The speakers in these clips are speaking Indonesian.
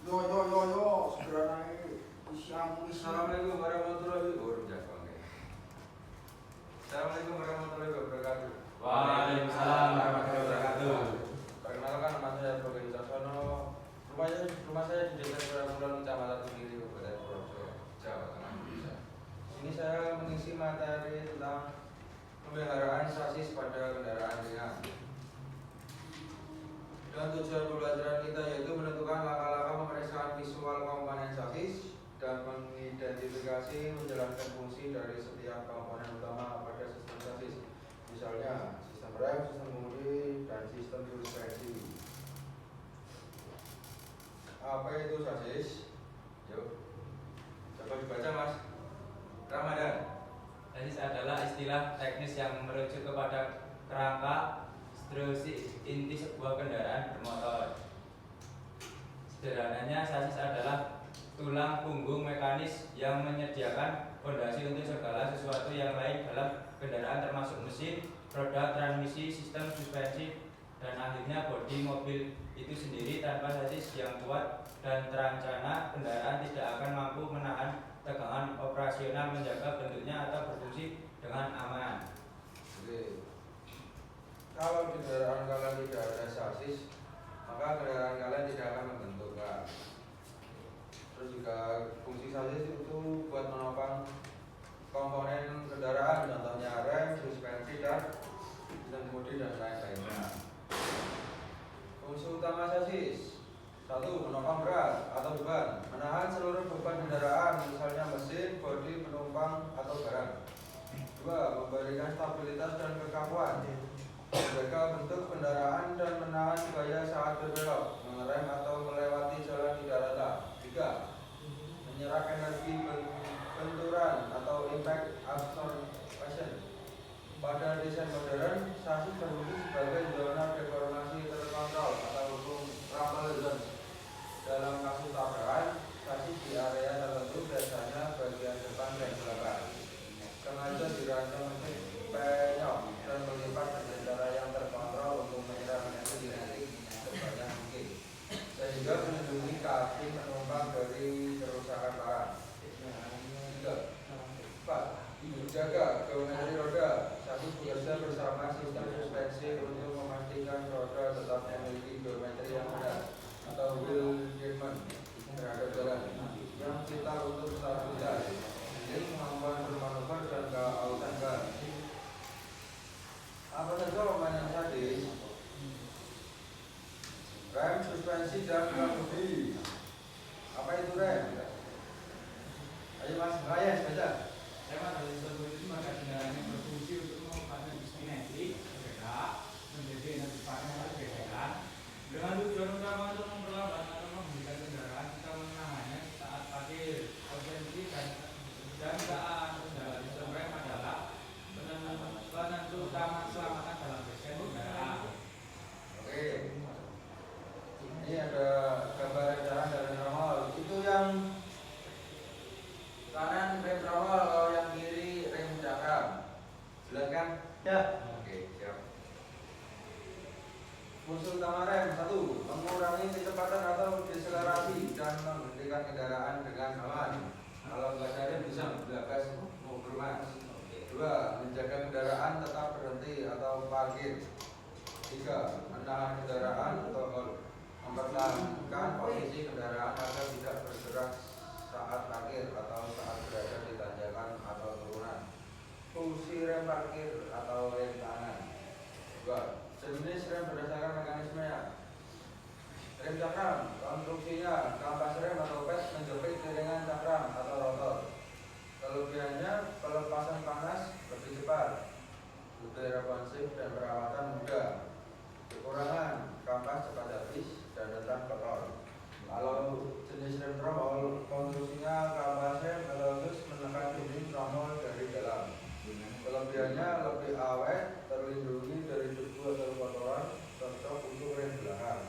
Yo, segera naik. Assalamualaikum warahmatullahi wabarakatuh. Assalamualaikum warahmatullahi wabarakatuh. Waalaikumsalam warahmatullahi wabarakatuh. Perkenalkan, nama saya Prof. Caksono. Rumah saya di Desa Surabulan, Kecamatan Kediri, Kabupaten Purworejo, Jawa Tengah, Indonesia. Sini saya mengisi materi tentang pemeliharaan sasis pada kendaraan ringan. Dan tujuan pembelajaran kita yaitu menentukan langkah-langkah pemeriksaan visual komponen sasis dan mengidentifikasi menjalankan fungsi dari setiap komponen utama pada sistem sasis, misalnya sistem rem, sistem kemudi, dan sistem suspensi. Apa itu sasis? Yuk, coba dibaca Mas Ramadan. Sasis adalah istilah teknis yang merujuk kepada kerangka struktur inti sebuah kendaraan bermotor. Sederhananya, sasis adalah tulang punggung mekanis yang menyediakan fondasi untuk segala sesuatu yang lain dalam kendaraan, termasuk mesin, roda, transmisi, sistem suspensi, dan akhirnya bodi mobil itu sendiri. Tanpa sasis yang kuat dan terancana, kendaraan tidak akan mampu menahan tegangan operasional, menjaga bentuknya, atau berfungsi dengan aman. Oke. Kalau di kendaraan kalian tidak ada sasis, maka kendaraan kalian tidak akan membentukkan. Terus juga fungsi sasis itu buat menopang komponen kendaraan, contohnya rem, suspensi, dan sistem kemudi dan lain-lainnya. Fungsi utama sasis: 1. Menopang berat atau beban, menahan seluruh beban kendaraan, misalnya mesin, bodi, penumpang, atau barang. 2. Memberikan stabilitas dan kekakuan, menjaga bentuk kendaraan dan menahan gaya saat berbelok, mengerem atau melewati jalan tidak rata. 3. Menyerap energi benturan atau impact absorption. Pada desain modern, sasis berfungsi sebagai zona deformasi terkontrol atau hukum rumble zone. Dalam kasus tabrakan, sasis di area tertentu, biasanya bagian depan dan belakang, sengaja dirancang untuk penyok dan melipat dengan cara yang terkontrol untuk menyerap energi kinetik sebanyak mungkin, sehingga melindungi kaki penumpang dari kerusakan parah. 4. Menjaga geometri roda. Sasis bekerja bersama sistem suspensi untuk memastikan roda tetap memiliki geometri yang benar atau wheel alignment terhadap jalan, yang vital untuk stabilitas, kemampuan bermanuver, dan keautan gas. Apa saja komponen sasis? Rem, suspensi, dan kemudi. Apa itu rem? Ayo Mas, Rayes baca. Rem adalah suatu itu maka kendaraan yang berfungsi untuk mengembangkan kinetik bergerak, menjadi energi panas bergerak, dengan tujuan utama untuk memperlambat atau menghentikan kendaraan kita menahannya saat parkir. Urgensi dan saat kendala sistem rem adalah penentu utama keselamatan dalam desain kendaraan. Oke. Ini ada gambar rem jalan dan rem tromol. Itu yang kanan rem tromol, kalau yang kiri rem cakram. Jelas kan? Ya. Oke, siap. Fungsi utama rem: 1. Mengurangi kecepatan atau deselerasi dan menghentikan kendaraan dengan aman. Kalau nggak ada rem bisa bergegas mau ke rumah. 2. Menjaga kendaraan tetap berhenti atau parkir. 3. Menahan kendaraan atau mempertahankan posisi kendaraan agar tidak bergerak saat parkir atau saat berada di tanjakan atau turunan. Fungsi rem parkir atau rem tangan. 2. Jenis rem berdasarkan mekanismenya. Rem cakram, konstruksinya kampas rem atau ped menjepit piringan cakram atau rotor. Kelebihannya pelepasan panas lebih cepat, lebih responsif, dan perawatan mudah. Kekurangan, kampas cepat habis dan rentan kotor. Kalau jenis rem tromol, konstruksinya kampas rem halus menekan dinding tromol dari dalam. Kelebihannya lebih awet, terlindungi dari debu atau kotoran, cocok untuk rem belakang.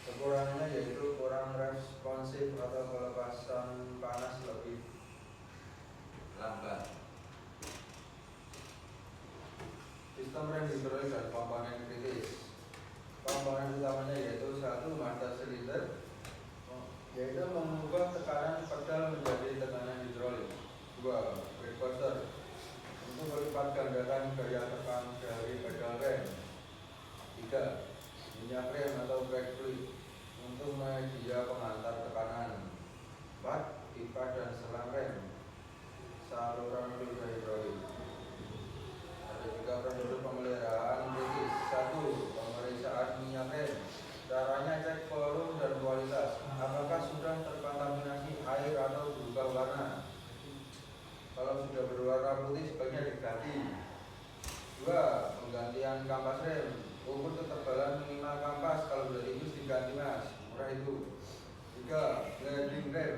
Kekurangannya yaitu kurang responsif atau pelepasan panas lebih lambat. Sistem rem hidrolik dan komponen kritis. Komponen utamanya yaitu 1. Master silinder, yaitu mengubah tekanan pedal menjadi tekanan hidrolik. 2. Brake booster untuk melipat gandakan gaya tekan dari pedal rem. 3. Minyak rem atau brake fluid untuk media pengantar tekanan. 4. Pipa dan selang rem, saluran fluid hidrolik. Ada juga prosedur pemeliharaan kritis. 1. Pemeriksaan minyak rem. Caranya cek volume dan kualitas. Apakah sudah terkontaminasi air atau berubah warna? Kalau sudah berwarna putih sebaiknya diganti. 2. Penggantian kampas rem. Ukur ketebalan minimal kampas, kalau sudah tipis diganti mas, murah itu. 3. Gliding rem.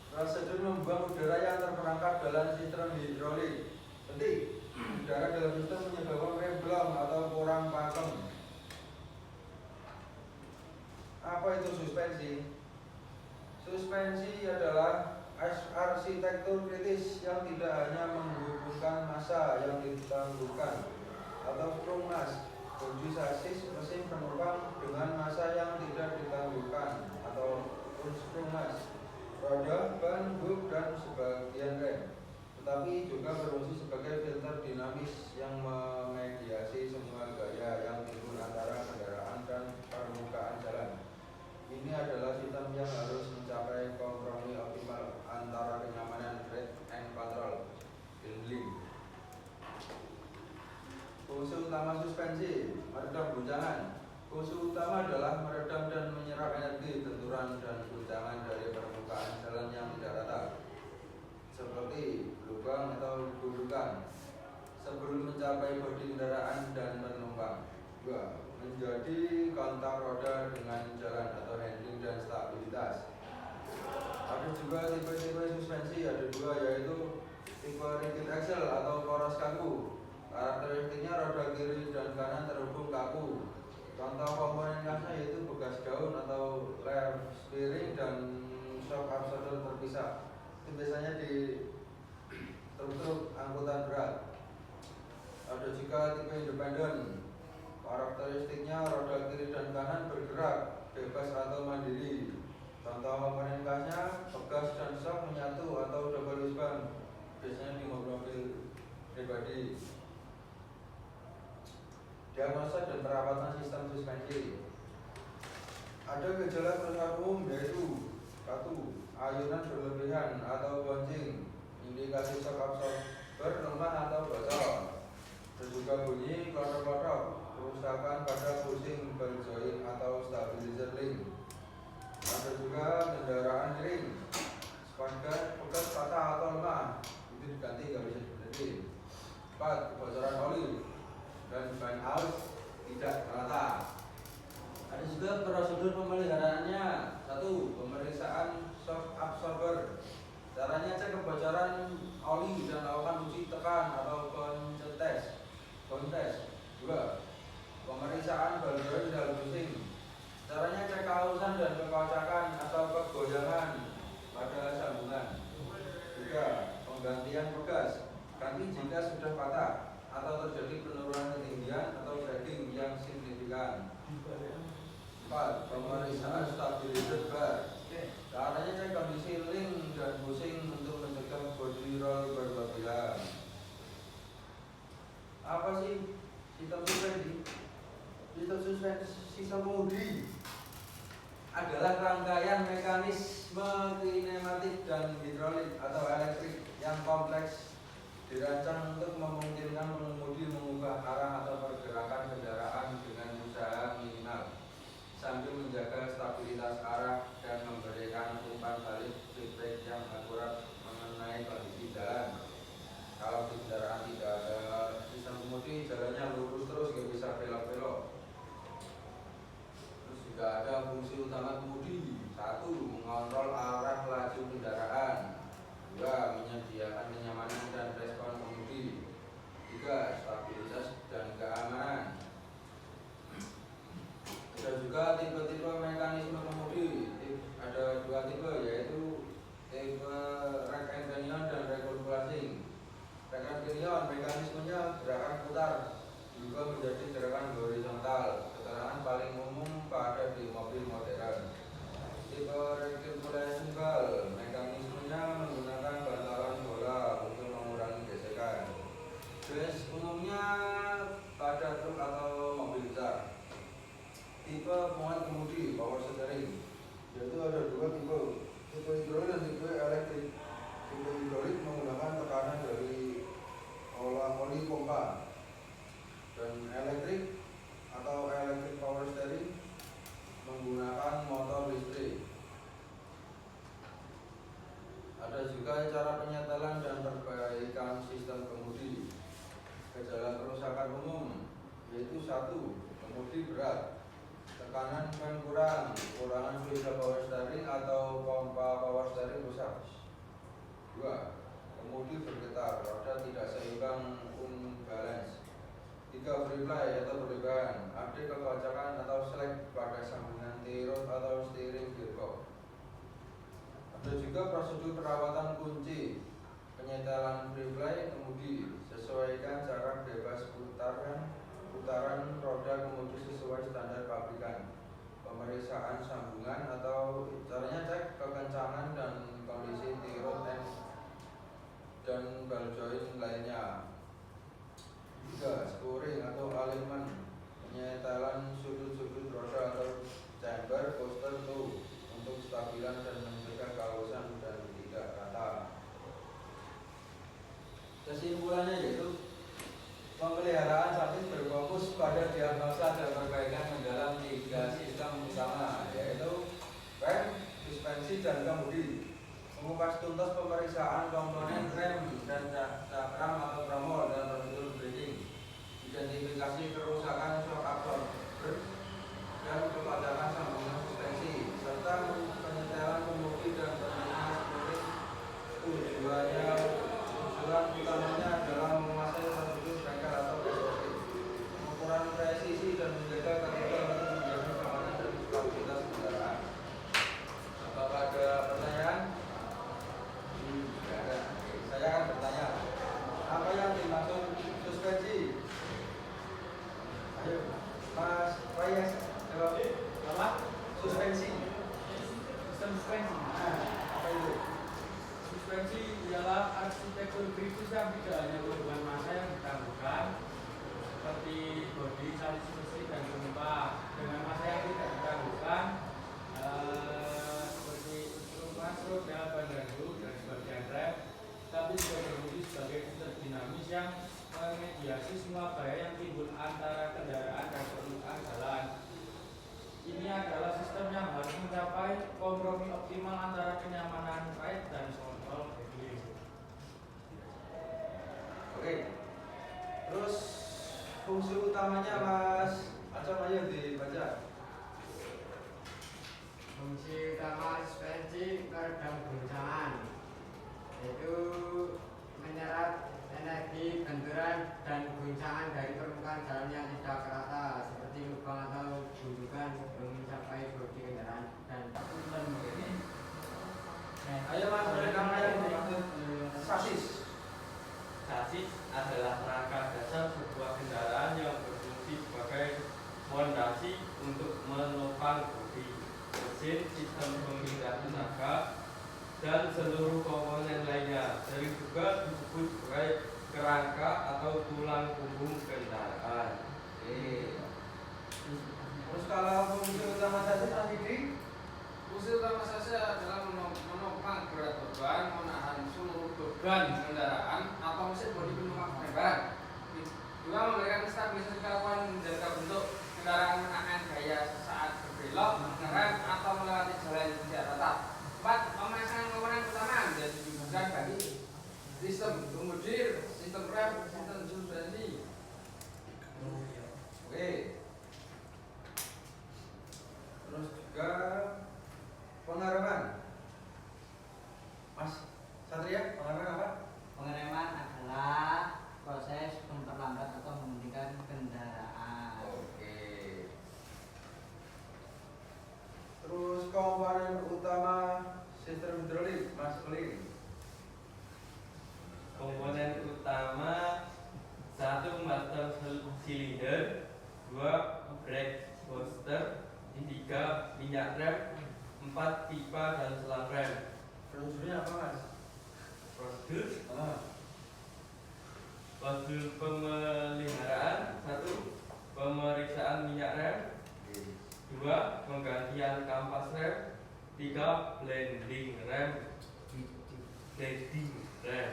Prosedur membuang udara yang terperangkap dalam sistem hidrolik. Penting, udara dalam sistem menyebabkan rem blong atau kurang pakem. Apa itu suspensi? Suspensi adalah arsitektur kritis yang tidak hanya menghubungkan massa yang ditangguhkan atau sprung mas, bodi sasis mesin penumpang dengan massa yang tidak ditangguhkan atau sprung mas, roda, ban, book, dan sebagian rem. Tetapi juga berfungsi sebagai filter dinamis yang memediasi semua gaya yang timbul antara kendaraan dan permukaan jalan. Ini adalah sistem yang harus mencapai kompromi optimal antara kenyamanan rate and control handling. Fungsi utama suspensi, meredam guncangan. Fungsi utama adalah meredam dan menyerap energi benturan dan guncangan dari permukaan jalan yang tidak rata, seperti lubang atau gundukan, sebelum mencapai bodi kendaraan dan penumpang. 2. Menjadi kontak roda dengan jalan atau handling dan stabilitas. Ada juga tipe-tipe suspensi, ada 2, yaitu tipe rigid axle atau poros kaku. Karakteristiknya roda kiri dan kanan terhubung kaku. Contoh komponen khasnya yaitu bekas daun atau lem steering dan shock absorber terpisah. Itu biasanya di truk-truk angkutan berat. Ada juga tipe independen. Karakteristiknya roda kiri dan kanan bergerak bebas atau mandiri. Contoh komponen khasnya bekas dan shock menyatu atau double wishbone, biasanya di mobil pribadi. Diagnosa dan perawatan sistem suspensi. Ada gejala kerusakan umum yaitu 1. Ayunan berlebihan atau bouncing, indikasi shock absorber lemah atau bocor. Dan juga bunyi klotok-klotok, kerusakan pada pusing belt joint atau stabilizer link. Ada juga kendaraan miring, spanduk bekas patah atau lemah, itu diganti, nggak bisa diganti. 4. Kebocoran oli dan ban aus tidak rata. Ada juga prosedur pemeliharaannya. 1. Pemeriksaan shock absorber. Caranya cek kebocoran oli dan lakukan uji tekan atau bounce test. 2. Pemeriksaan bal joint dalam pusing. Caranya cek kehalusan dan kekocakan atau kegoyangan pada sambungan. 3. Penggantian bekas. Ganti jika sudah patah atau terjadi penurunan ketinggian atau sagging yang signifikan. 4. Pemeriksaan stabilizer bar. Caranya cek kondisi link dan pusing untuk mencegah body roll berlebihan. Apa sih sistem suspensi? Sistem kemudi adalah rangkaian mekanisme kinematik dan hidrolik atau elektrik yang kompleks, dirancang untuk memungkinkan pengemudi mengubah arah atau pergerakan kendaraan dengan usaha minimal, sambil menjaga stabilitas arah dan memberikan umpan balik feedback yang akurat mengenai kondisi jalan. Kalau di kendaraan tidak ada sistem kemudi, jalannya lurus terus, nggak bisa belok-belok. Terus juga ada fungsi utama kemudi. 1. Mengontrol arah laju kendaraan. 2. Menyediakan kenyamanan dan respon kemudi. 3. Stabilitas dan keamanan. Ada juga tipe-tipe mekanisme kemudi. Ada 2 tipe, yaitu tipe rack and pinion dan recirculating. Rack and pinion mekanismenya gerakan putar, juga menjadi gerakan horizontal. Keterangan paling umum pada di mobil modern. Tipe ada dua tipe hidrolik dan tipe elektrik. Tipe hidrolik menggunakan tekanan dari oli pompa, dan elektrik atau electric power steering menggunakan motor listrik. Ada juga cara penyetelan dan perbaikan sistem kemudi. Gejala kerusakan umum yaitu 1. Kemudi berat, tekanan ban kurang, kurangan fluida power steering atau pompa power steering rusak. 2. Kemudi bergetar, roda tidak seimbang, unbalance. 3. Free-fly atau berlebihan, ada kekocakan atau slack pada sambungan T-rod atau steering gearbox. Ada juga prosedur perawatan kunci. Penyetelan free-fly kemudi, sesuaikan jarak bebas putaran roda kemudi sesuai standar pabrikan. Pemeriksaan sambungan atau caranya cek kekencangan dan kondisi T-rod dan ball joint lainnya. 3. Scoring atau alignment, penyetelan sudut-sudut roda atau chamber coaster toe untuk stabilan dan mencegah kausan dan tidak rata. Kesimpulannya yaitu pemeliharaan sasis berfokus pada diagnosa dan perbaikan mendalam 3 sistem utama, yaitu rem, suspensi, dan kemudi. Mengupas tuntas pemeriksaan komponen rem dan cakram atau tromol dan prosedur braking. Identifikasi kerusakan shock absorber dan kekocakan sambungan suspensi, serta penyetelan kemudi dan penyetelan scoring. Tujuan utamanya adalah menguasai prosedur bengkel atau SOP, pengukuran presisi dan menjaga ketika untuk menjaga keamanan dan stabilitas kendaraan. Apakah ada pertanyaan? Tidak ada. Oke, saya akan bertanya, apa yang dimaksud suspensi? Ayo, Mas Fayas, jawab. Apa? Suspensi. Sistem suspensi. Apa itu? Suspensi ialah arsitektur kritis yang tidak hanya beban massa yang ditangguhkan, seperti bodi, sasis besi, dan gempa, dengan massa yang tidak ditangguhkan, seperti instrumen roda, ban gandum, dan sebagian rem, tapi juga berfungsi sebagai pusat dinamis yang memediasi semua bahaya yang timbul antara kendaraan dan permukaan jalan. Ini adalah sistem yang harus mencapai kompromi optimal antara kenyamanan ride dan kontrol handling. Oke. Terus fungsi utamanya Mas Acap ayo dibaca. Fungsi utama suspensi peredam goncangan, yaitu menyerap energi benturan dan guncangan dari permukaan jalan yang tidak rata, seperti lubang atau gundukan sebelum mencapai bodi kendaraan dan Ayo Mas, kamu yang dimaksud sasis. Sasis adalah rangka dasar sebuah kendaraan yang berfungsi sebagai fondasi untuk menopang bodi, mesin, sistem pengikat tenaga, dan seluruh komponen lainnya. Sering juga disebut sebagai kerangka atau tulang punggung kendaraan. Terus kalau fungsi utama sasis tadi? Fungsi utama saya adalah menopang berat beban, menahan seluruh beban kendaraan atau mesin bodi penumpang barang. Juga memberikan stabilisasi kawan menjaga bentuk kendaraan menahan gaya saat berbelok, mengerem atau melewati jalan yang tidak rata. 4. Pemasangan komponen utama menjadi digunakan bagi sistem kemudi, sistem rem, sistem suspensi. Oke. Terus juga pengereman. Mas Satria, pengereman apa? pengereman adalah proses memperlambat atau menghentikan kendaraan. Oke. Terus komponen utama sistem hidrolik, Mas Kling. Komponen utama 1. Master cylinder, 2. brake booster, 3. minyak rem, 4. pipa dan selang rem. Prosedurnya apa Mas? Prosedur Ah. prosedur pemeliharaan 1. Pemeriksaan minyak rem, 2. Penggantian kampas rem, 3. Blending rem. Blending rem.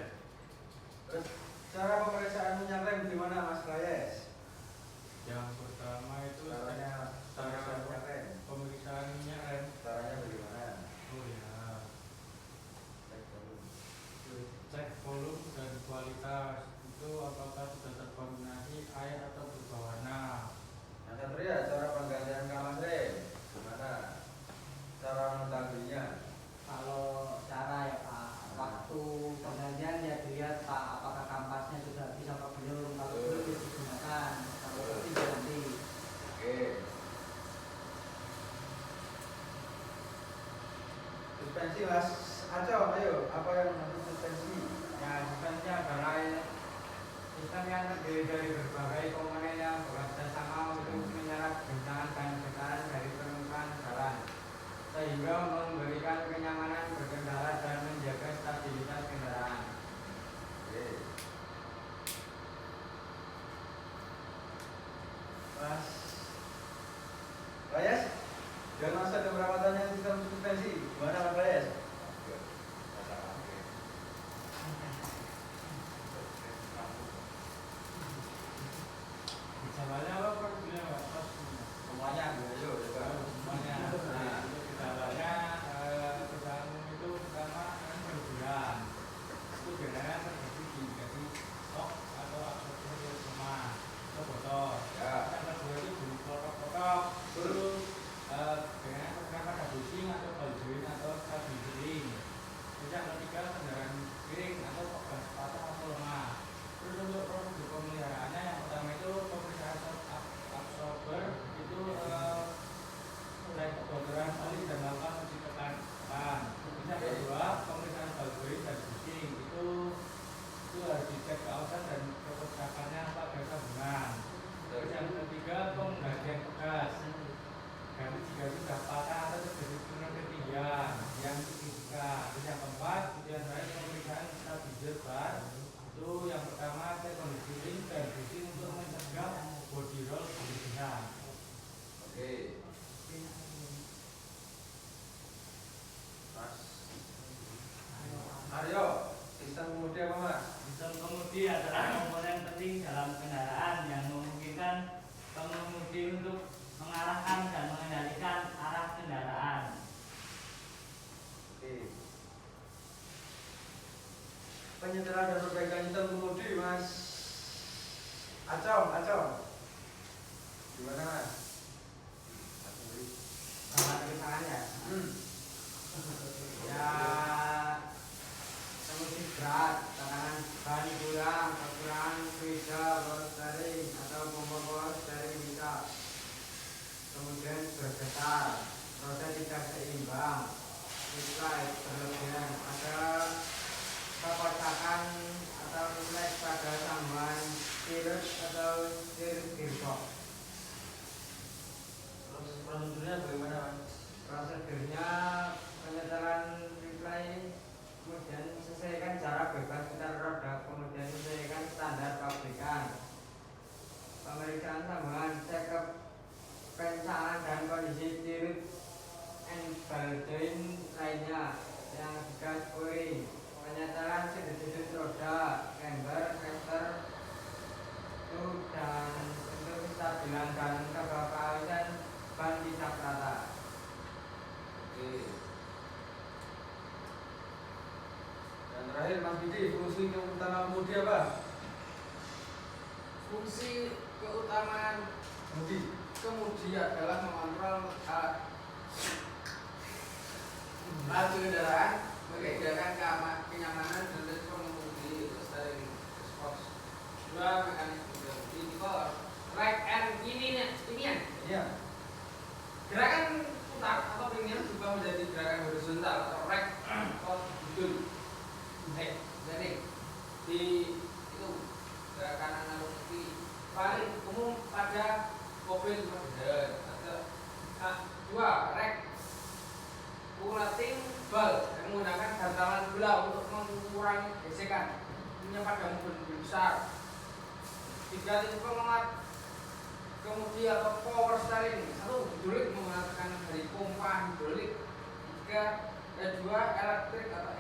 Terus cara pemeriksaan minyak rem gimana Mas Rayes? Yang pertama itu Caranya cara pemeriksaan minyak rem. pemeriksaan minyak rem. Caranya bagaimana? Oh ya, Cek dulu. cek volume dan kualitas itu apakah sudah terkontaminasi air atau berwarna. Yang Satria, cara penggantian kampas rem gimana? Cara mengetahuinya? Kalau cara ya Pak, waktu pergantian ya dilihat Pak apakah kampasnya sudah habis apa belum. Kalau belum ya digunakan, kalau habis ganti. Oke. Suspensi Mas Acong, ayo apa yang maksud suspensi? Ya, suspensi adalah sistem yang terdiri dari berbagai komponen yang bekerja sama untuk menyerap guncangan dan getaran dari permukaan jalan, sehingga memberikan kenyamanan berkendara dan menjaga stabilitas kendaraan. Oke. Mas Rayes, dan masa keperawatannya sistem suspensi gimana Mas Rayes? Gejalanya apa problemnya Pak? Pas Semuanya, ayo coba. semuanya. Nah, untuk gejalanya perusahaan umum itu pertama kan berlebihan. Itu biasanya terjadi di indikasi shock atau absorpsi rumah atau botol. Ya. Yang kedua itu bunyi kotok-kotok. Terus biasanya terkena pada bushing atau ball joint atau stabilizing. Terus yang ketiga kendaraan miring atau gas patah atau lemah. Terus untuk prosedur pemeliharaannya yang pertama itu pemeriksaan absorber itu mulai kebocoran oli dan melakukan uji tekan. Terus yang kedua pemeriksaan ball joint dan bushing itu harus dicek keawasan dan kekocakannya pada sambungan. Terus yang ketiga penggantian pegas. Ganti jika sudah patah atau terjadi penurunan ketinggian yang signifikan. Terus yang keempat kemudian terakhir pemeriksaan stabilizer ban. Itu yang pertama cek kondisi ring dan bushing untuk mencegah body roll berlebihan. Oke. Mas Aryo, sistem kemudi apa Mas? Sistem kemudi adalah komponen penting dalam kendaraan yang memungkinkan pengemudi untuk mengarahkan dan mengendalikan arah kendaraan. Oke. Penyetelan dan perbaikan sistem kemudi Mas Acong. Gimana Mas? Alat kendaraan ya. Ya, kemudi berat, tekanan ban kurang, kekurangan fluida power steering atau pompa power steering bisa. Kemudian bergetar, roda tidak seimbang, slide berlebihan, ada kekocakan atau refleks pada sambungan stirrup atau setir gearbox. Terus prosedurnya bagaimana Mas? Prosedurnya penyetelan replay, kemudian sesuaikan jarak bebas putar roda, kemudian sesuaikan standar pabrikan. Pemeriksaan sambungan, cek kepencangan dan kondisi stirrup and ball joint lainnya. Yang ketiga spuri, penyetelan sudut-sudut roda, camber, caster, dan untuk kestabilan dan kebakaran ban tidak rata. Oke. Dan terakhir Mas Bidi, fungsi utama kemudi apa? Fungsi keutamaan kemudi adalah mengontrol laju kendaraan, mengedarkan kenyamanan dan respon pengemudi itu steering response. Dua mekanisme berhenti itu right and ini Iya. gerakan putar atau pinggiran berubah menjadi gerakan horizontal atau right atau budul. Jadi di itu gerakan analog paling umum pada mobil modern. Ada dua rek pulating bal yang menggunakan bantalan bola untuk mengurangi gesekan pada mobil besar. Tiga tipe penguat kemudi atau power steering. Satu hidrolik menggunakan dari pompa hidrolik 2 elektrik atau